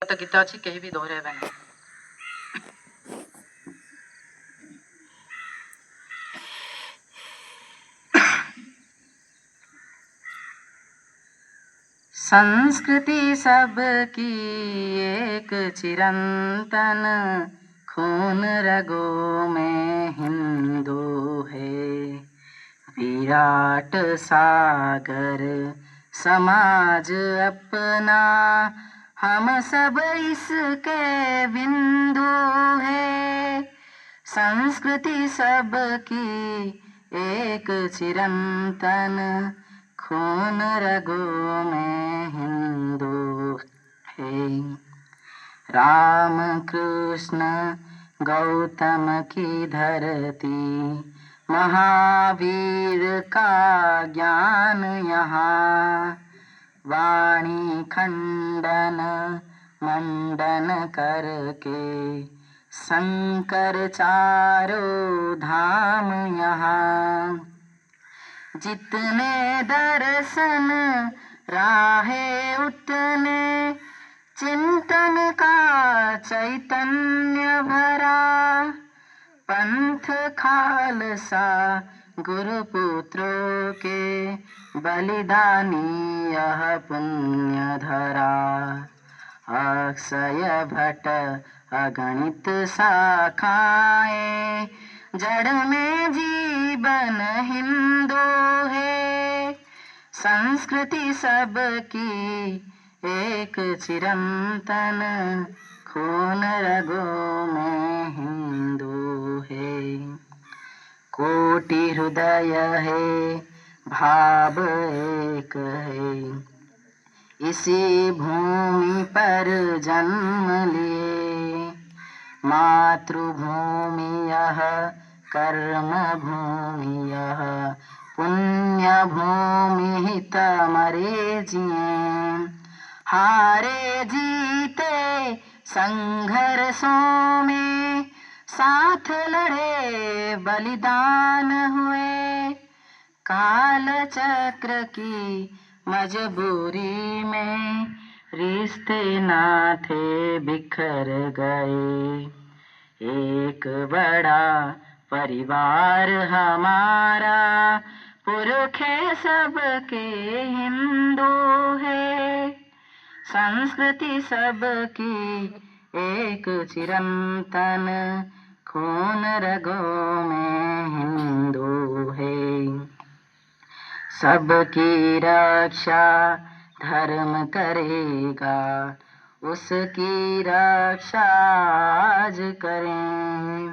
ଗୋଟେ ଗୀତ ଅଛି, କେହି ବି ଦୋହରାଇବେନି। संस्कृति सबकी एक चिरंतन, खून रगों में हिंदू है। विराट सागर समाज अपना, हम सब इसके बिंदु है। संस्कृति सबकी एक चिरंतन, खून रगों में हिंदू है। राम कृष्ण गौतम की धरती, महावीर का ज्ञान यहाँ। वाणी खंडन मंडन करके, शंकर चारों धाम यहाँ। जितने दर्शन राहे उतने, चिंतन का चैतन्य भरा। पंथ खालसा गुरुपुत्रों के, बलिदानी यह पुण्य धरा। अक्षय भट्ट अगणित शाखाएं, जड़ में जीवन हिंदू है। संस्कृति सबकी एक चिरंतन, खून रगों में हिंदू है। कोटि हृदय है, भाव एक है। इसी भूमि पर जन्म लिए, मातृभूमि यह कर्म भूमि यह। पुण्य भूमि हित मरे जिए, हारे जीते संघर्षों में। साथ लड़े बलिदान हुए, काल चक्र की मजबूरी में। रिश्ते नाते बिखर गए, एक बड़ा परिवार हमारा। पुरखे सबके हिंदू है। संस्कृति सबकी एक चिरंतन, खून रगों में हिंदू है। सबकी रक्षा धर्म करेगा, उसकी रक्षा आज करें।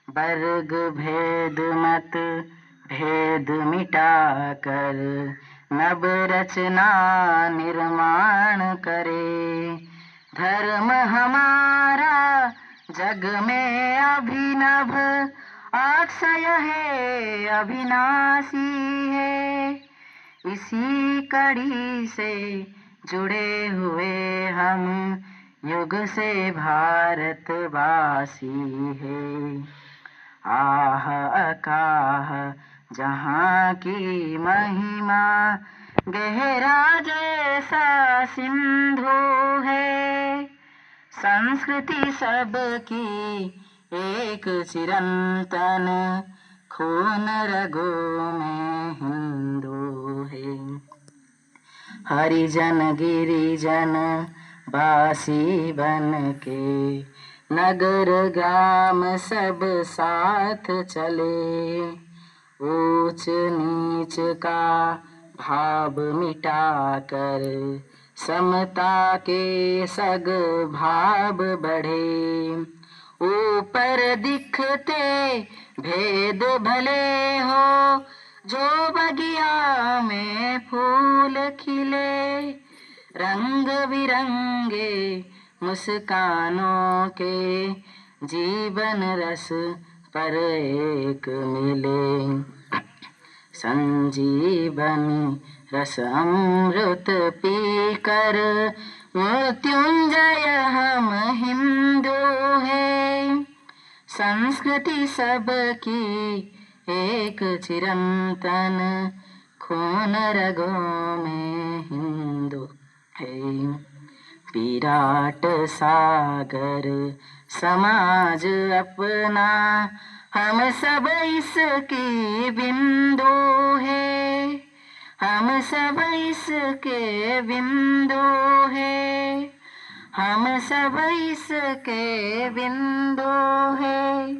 वर्ग भेद मत भेद मिटाकर, नव रचना निर्माण करे। धर्म हमारा जग में अभिनव, अक्षय है अविनाशी है। इसी कड़ी से जुड़े हुए हम, युग से भारतवासी है। आह अकाह जहाँ की महिमा, गहरा जैसा सिंधु है। संस्कृति सबकी एक चिरंतन, खून रगों में हिंदू है। हरिजन गिरिजन बासी बन के, नगर ग्राम सब साथ चले। ऊंच नीच का भाव मिटाकर, समता के सग भाव बढ़े। ऊपर दिखते भेद भले हो, जो बगिया में फूल खिले। रंग बिरंगे मुस्कानों के, जीवन रस पर एक मिले। संजीवनी रस अमृत पीकर, मृत्युंजय हम हिंदू है। संस्कृति सबकी एक चिरंतन, खून रगों में हिंदू है। विराट सागर समाज अपना, हम सब इसकी बिंदु है, हम सब इसके बिंदु है, हम सब इसके बिंदु है।